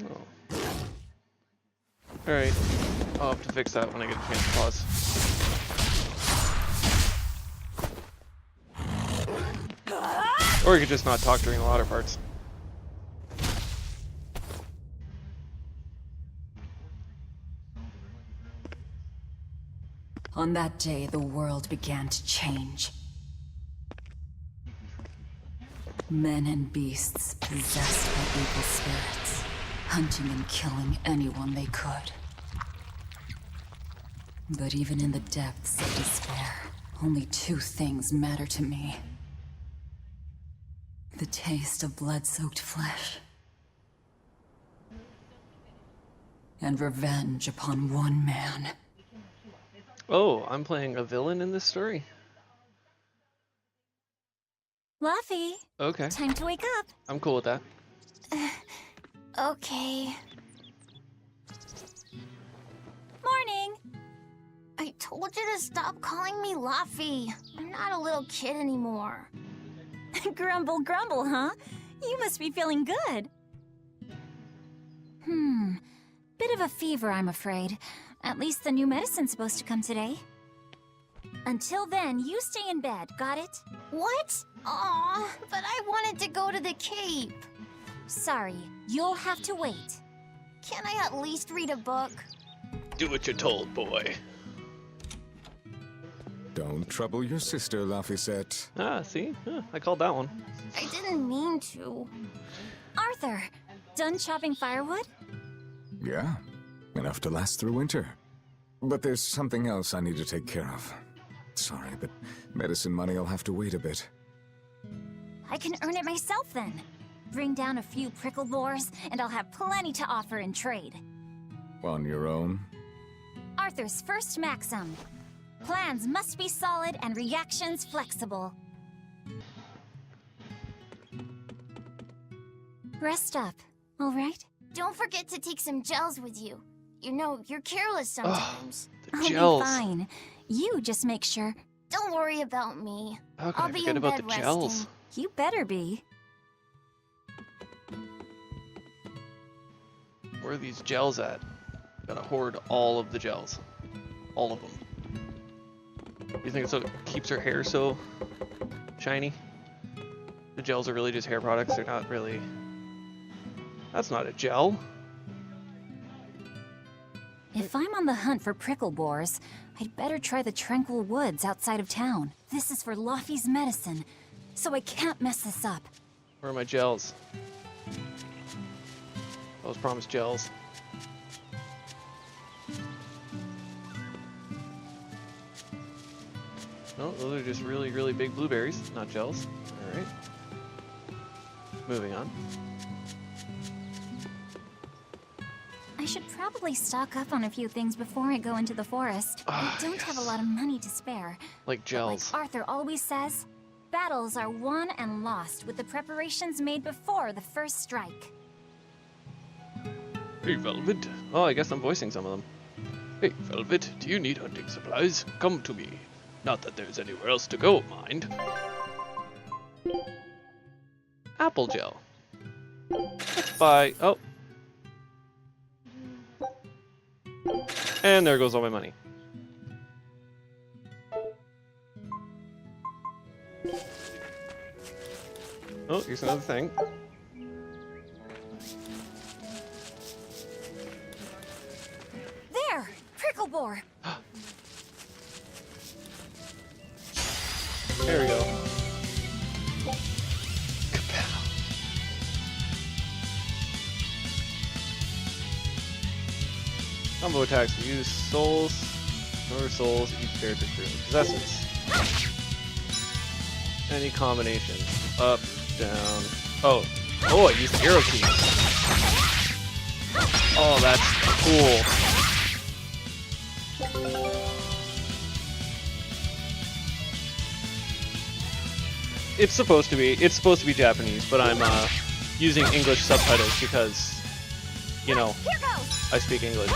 Oh. Alright. I'll have to fix that when I get a chance to pause. Or you could just not talk during the louder parts. On that day, the world began to change. Men and beasts possessed by evil spirits, hunting and killing anyone they could. But even in the depths of despair, only two things matter to me. The taste of blood-soaked flesh, and revenge upon one man. Oh, I'm playing a villain in this story? Luffy, Okay. time to wake up. I'm cool with that. Okay. Morning. I told you to stop calling me Luffy. I'm not a little kid anymore. Grumble, grumble, huh? You must be feeling good. Bit of a fever, I'm afraid. At least the new medicine's supposed to come today. Until then, you stay in bed, got it? What? Aw, but I wanted to go to the Cape. Sorry, you'll have to wait. Can I at least read a book? Do what you're told, boy. Don't trouble your sister, Laphicet. Ah, see? Huh, I called that one. I didn't mean to. Arthur, done chopping firewood? Yeah, enough to last through winter. But there's something else I need to take care of. Sorry, but medicine money will have to wait a bit. I can earn it myself then. Bring down a few prickle boars, and I'll have plenty to offer in trade. On your own? Arthur's first maxim. Plans must be solid and reactions flexible. Rest up, all right? Don't forget to take some gels with you. You know, you're careless sometimes. The gels. I'll be fine. You just make sure. Don't worry about me. How could I'll I be forget in about bed the gels? resting. You better be. Where are these gels at? Gotta hoard all of the gels. All of them. You think it's what keeps her hair so shiny? The gels are really just hair products, they're not really... That's not a gel. If I'm on the hunt for prickle boars, I'd better try the tranquil woods outside of town. This is for Luffy's medicine, so I can't mess this up. Where are my gels? I was promised gels. No, those are just really, really big blueberries, not gels. Alright. Moving on. I should probably stock up on a few things before I go into the forest. I don't have a lot of money to spare. Like But gels. like Arthur always says, battles are won and lost with the preparations made before the first strike. Hey, Velvet. Oh, I guess I'm voicing some of them. Hey, Velvet, do you need hunting supplies? Come to me. Not that there's anywhere else to go, mind. Apple gel. Let's buy... Oh. And there goes all my money. Oh, here's another thing. There! Prickle boar! There we go. Kapow. Combo attacks use souls, or souls each character possesses. Any combination. Up, down. Oh, I used the arrow key. Oh, that's cool. It's supposed to be Japanese, but I'm using English subtitles because, you know, Here goes! I speak English.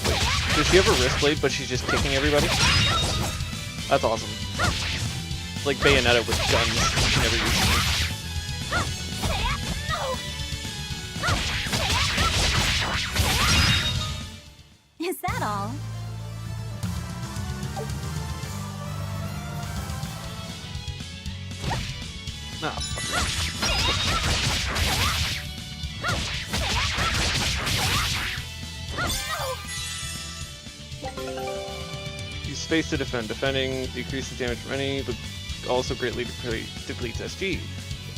Wait, does she have a wrist blade, but she's just kicking everybody? That's awesome. like Bayonetta with guns. You never use them. Is that all? No. Use space to defend. Defending decreases damage from enemy, but also greatly depletes SG.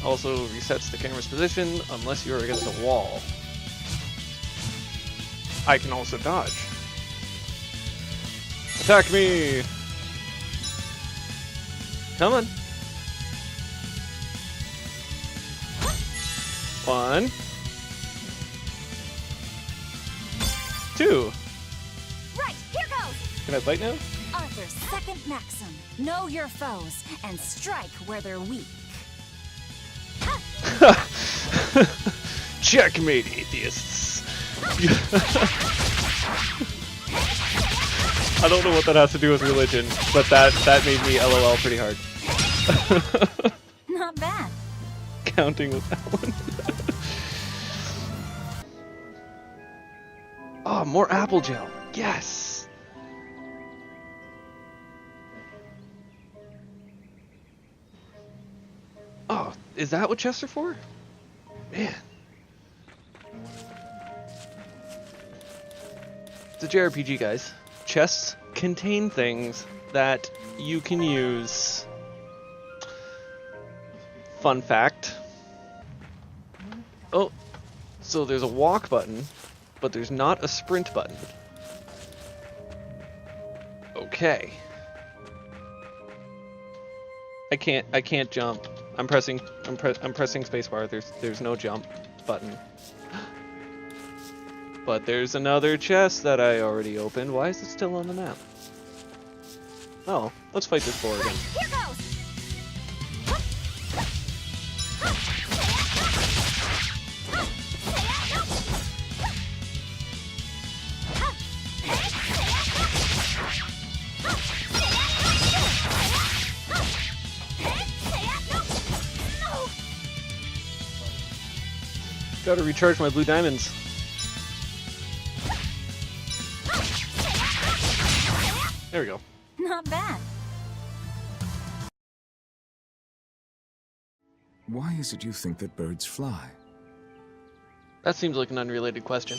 Also resets the camera's position unless you're against a wall. I can also dodge. Attack me! Come on. 1, 2. Right, here goes! Can I fight now? Arthur's second maxim. Know your foes and strike where they're weak. Checkmate, atheists. I don't know what that has to do with religion, but that made me LOL pretty hard. Not bad. Counting with that one. Oh, more apple gel. Yes. Oh, is that what chests are for? Man. It's a JRPG, guys. Chests contain things that you can use. Fun fact. Oh, so there's a walk button, but there's not a sprint button. Okay. I can't jump. I'm pressing spacebar. There's no jump button. But there's another chest that I already opened. Why is it still on the map? Oh, let's fight this boar again. Here goes! Gotta recharge my blue diamonds. There we go. Not bad. Why is it you think that birds fly? That seems like an unrelated question.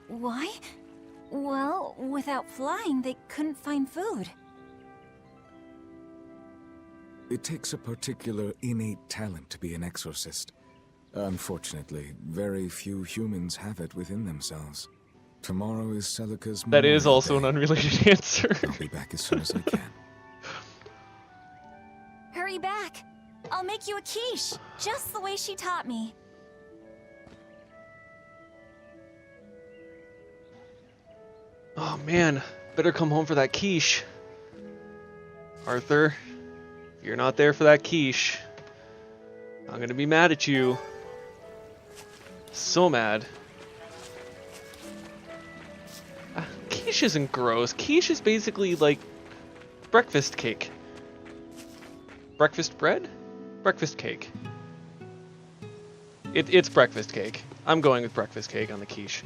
Why? Well, without flying, they couldn't find food. It takes a particular innate talent to be an exorcist. Unfortunately, very few humans have it within themselves. Tomorrow is Celica's That is memorial also day. an unrelated answer. I'll be back as soon as I can. Hurry back. I'll make you a quiche, just the way she taught me. Oh man, better come home for that quiche. Arthur, if you're not there for that quiche, I'm gonna be mad at you. So mad. Quiche isn't gross. Quiche is basically like breakfast cake. Breakfast bread? Breakfast cake. It's breakfast cake. I'm going with breakfast cake on the quiche.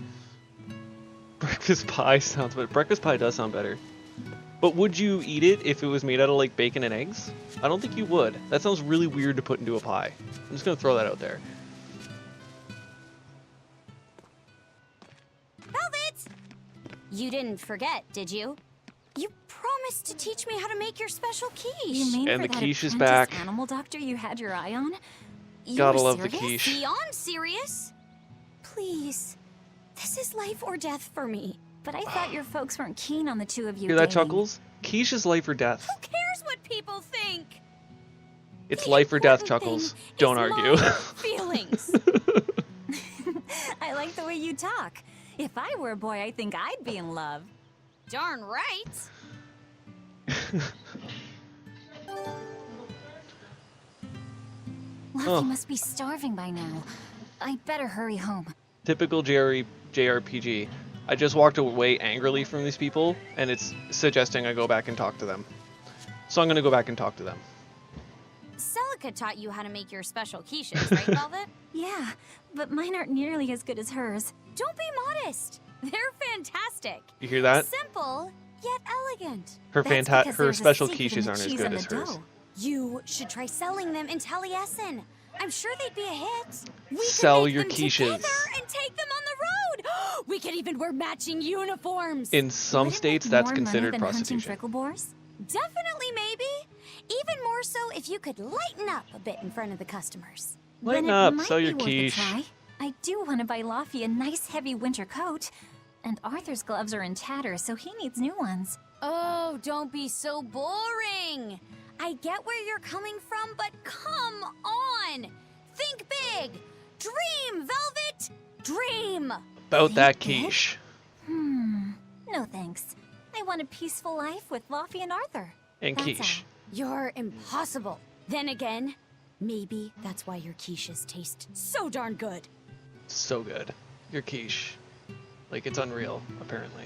Breakfast pie sounds better. Breakfast pie does sound better. But would you eat it if it was made out of like bacon and eggs? I don't think you would. That sounds really weird to put into a pie. I'm just gonna throw that out there. Velvet! You didn't forget, did you? You promised to teach me how to make your special quiche. You mean And for the that quiche is apprentice back. animal doctor you had your eye on? You Gotta were love the serious? quiche. Beyond serious. Please. This is life or death for me. But I thought your folks weren't keen on the two of you Hear that, dating. Chuckles? Quiche is life or death. Who cares what people think? It's The life or death, important Chuckles. thing Don't is argue. my feelings. I like the way you talk. If I were a boy, I think I'd be in love. Darn right. Lucky Oh. must be starving by now. I'd better hurry home. Typical JRPG. I just walked away angrily from these people, and it's suggesting I go back and talk to them. So I'm gonna go back and talk to them. Celica taught you how to make your special quiches, right, Velvet? Yeah, but mine aren't nearly as good as hers. Don't be modest. They're fantastic. You hear that? Simple, yet elegant. Her That's because her there's a special secret in quiches the aren't as cheese good and as the hers. dough. You should try selling them in Taliesin. I'm sure they'd be a hit. We could Sell make your them quiches. together and take them on the road. We could even wear matching uniforms. In some Would it states, make that's more money considered than hunting prostitution. fricklebores? Definitely, maybe. Even more so if you could lighten up a bit in front of the customers. Lighten Then up, it might sell be your worth a quiche. try. I do want to buy Laffy a nice heavy winter coat. And Arthur's gloves are in tatters, so he needs new ones. Oh, don't be so boring. I get where you're coming from, but come on. Think big. Dream, Velvet. Dream. About that Think big? quiche. No thanks. I want a peaceful life with Laffy and Arthur. And That's quiche. You're impossible. Then again, maybe that's why your quiches taste so darn good. So good. Your quiche. Like, it's unreal, apparently.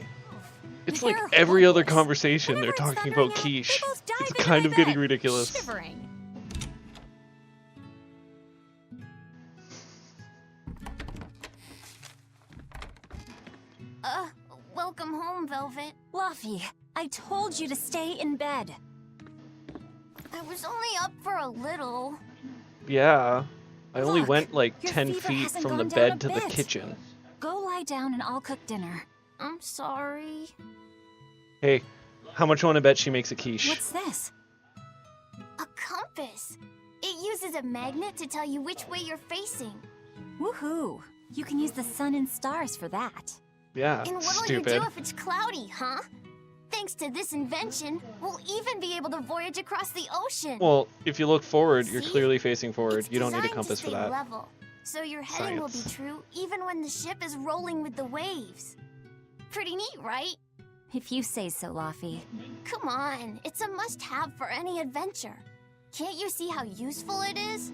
It's They're like every other hopeless. conversation they're Whenever it's talking thundering about out, quiche. they both dive It's into kind my of getting bed, ridiculous. Shivering. Welcome home, Velvet. Laffy, I told you to stay in bed. I was only up for a little. Yeah. I only Look, went like your 10 fever feet hasn't from the gone down bed a to the bit. kitchen. Go lie down and I'll cook dinner. I'm sorry. Hey, how much you want to bet she makes a quiche? What's this? A compass. It uses a magnet to tell you which way you're facing. Woohoo! You can use the sun and stars for that. Yeah, And what'll stupid. you do if it's cloudy, huh? Thanks to this invention, we'll even be able to voyage across the ocean. Well, if you look forward, you're See? clearly facing forward. It's You don't need a designed compass to for stay that. level, so your heading will be Science. true even when the ship is rolling with the waves. Pretty neat, right? If you say so, Laffy. Come on, it's a must-have for any adventure. Can't you see how useful it is?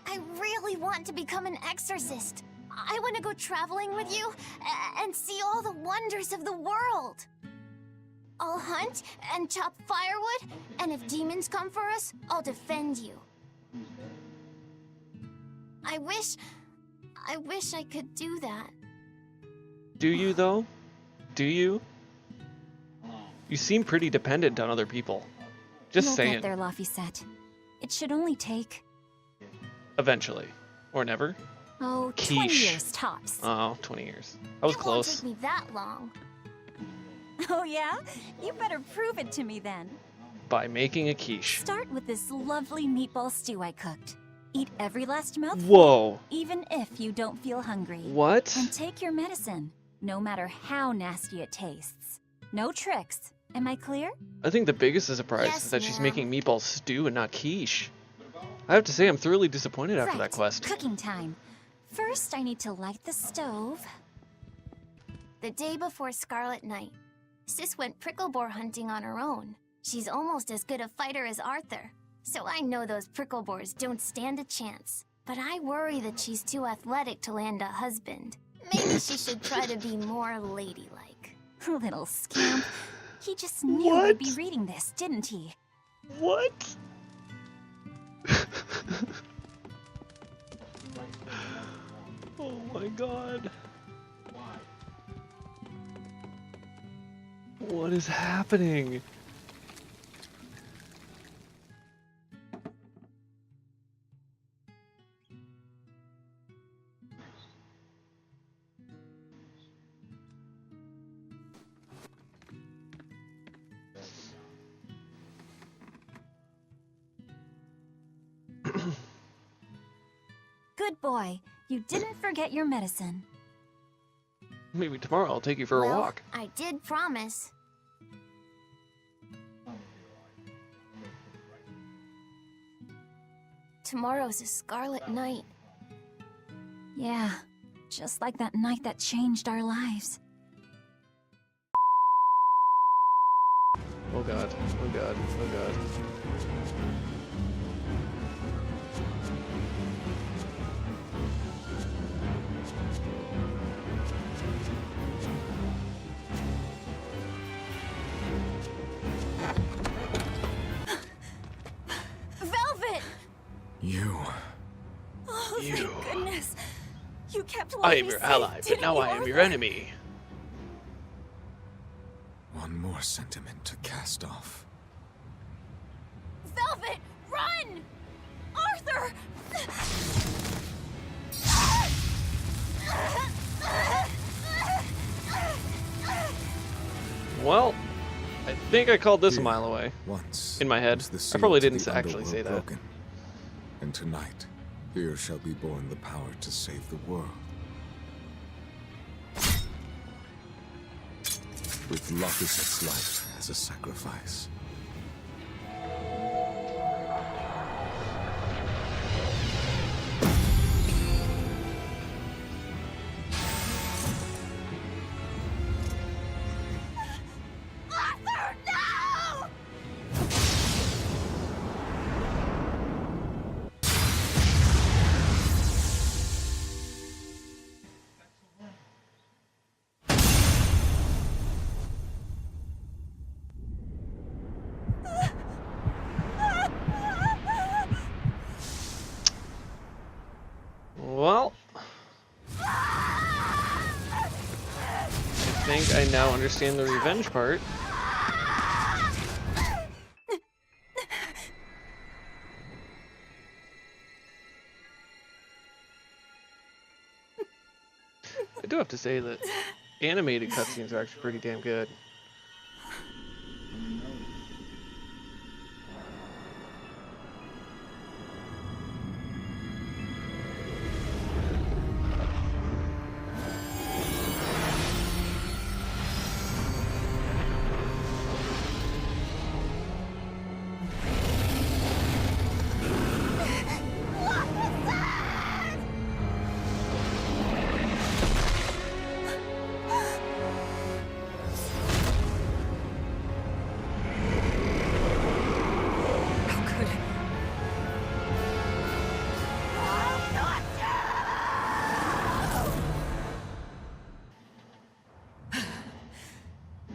I really want to become an exorcist. I want to go traveling with you and see all the wonders of the world. I'll hunt and chop firewood, and if demons come for us, I'll defend you. I wish I could do that. Do you, though? Do you? You seem pretty dependent on other people. Just You'll saying. get there, Laffy said. It should only take, Eventually. Or never. 20 Quiche. years tops. Oh, 20 years. I was It won't close. take me that long. Oh yeah? You better prove it to me then. By making a quiche. Start with this lovely meatball stew I cooked. Eat every last mouthful, Whoa. even if you don't feel hungry. What? And take your medicine, no matter how nasty it tastes. No tricks. Am I clear? I think the biggest surprise Yes, is that she's ma'am. making meatball stew and not quiche. I have to say, I'm thoroughly disappointed after Right. that quest. Cooking time. First, I need to light the stove. The day before Scarlet Night, Sis went pricklebore hunting on her own. She's almost as good a fighter as Arthur, so I know those pricklebores don't stand a chance. But I worry that she's too athletic to land a husband. Maybe she should try to be more ladylike. Little scamp. He just knew I'd be What? reading this, didn't he? What? Oh my god. What is happening? Good boy. You didn't forget your medicine. Maybe tomorrow I'll take you for a Well, walk. I did promise. Tomorrow's a Scarlet Night. Yeah, just like that night that changed our lives. Oh god, oh god, oh god. You. Oh, You. thank goodness. You kept I Luffy am your safe, ally, but didn't now you, I am your Arthur? enemy. One more sentiment to cast off. Velvet, run! Arthur! Well, I think I called this a Here, mile away. Once In my head. was the I seal probably to didn't the actually say underworld that. broken. And tonight, here shall be born the power to save the world. With Lopus's life as a sacrifice. Arthur, no! Well, I think I now understand the revenge part. I do have to say that animated cutscenes are actually pretty damn good. How could...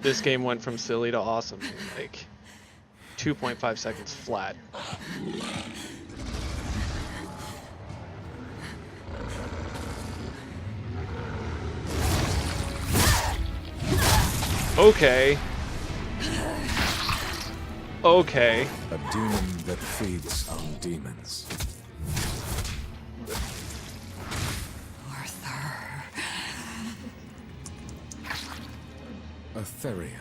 This game went from silly to awesome in like 2.5 seconds flat. Okay. Okay. A demon that feeds on demons. Arthur. A Therian.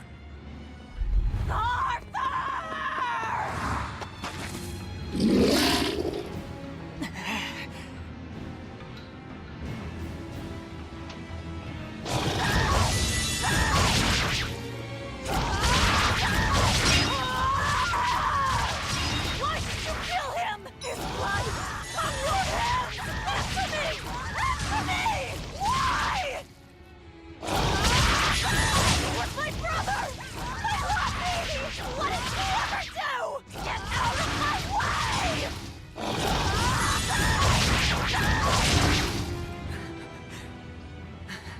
Why did you kill him? His blood on your hands! Answer me! Answer me! Why? He was my brother! My Luffy! What did he ever do? Get out of my way!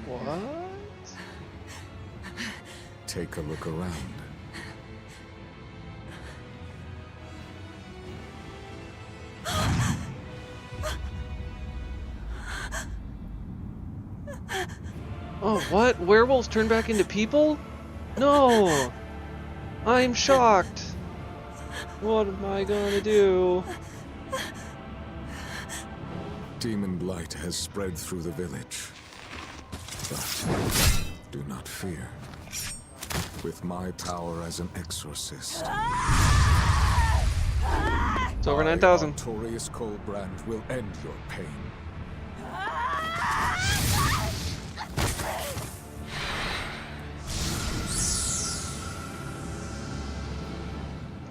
What? Take a look around. Oh, what? Werewolves turn back into people? No! I'm shocked! What am I gonna do? Demon blight has spread through the village. But do not fear. With my power as an exorcist, It's over I, 9,000. Artorius Colbrand, will end your pain.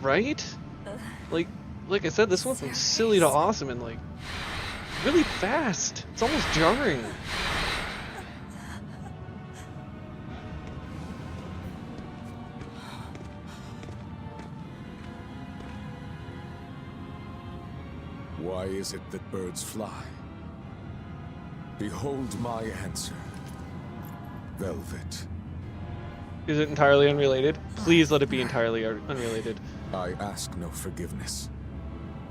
Right? Like I said, this went from silly to awesome and like really fast. It's almost jarring. Why is it that birds fly? Behold my answer. Velvet. Is it entirely unrelated? Please let it be entirely unrelated. I ask no forgiveness.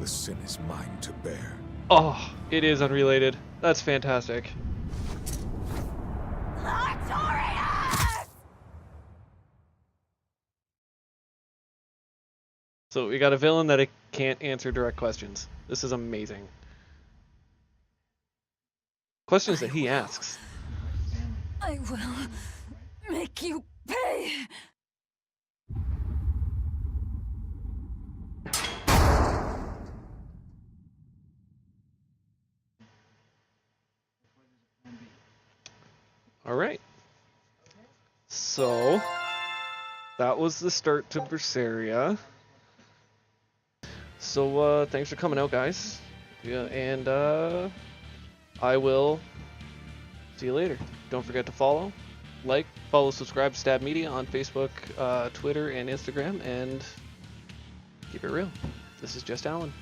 The sin is mine to bear. Oh, it is unrelated. That's fantastic. So we got a villain that can't answer direct questions. This is amazing. Questions that he asks. I will make you pay. All right. So that was the start to Berseria. So thanks for coming out, guys. Yeah, and I will see you later. Don't forget to follow, like, follow, subscribe to Stab Media on Facebook, Twitter, and Instagram, and keep it real. This is Just Allan.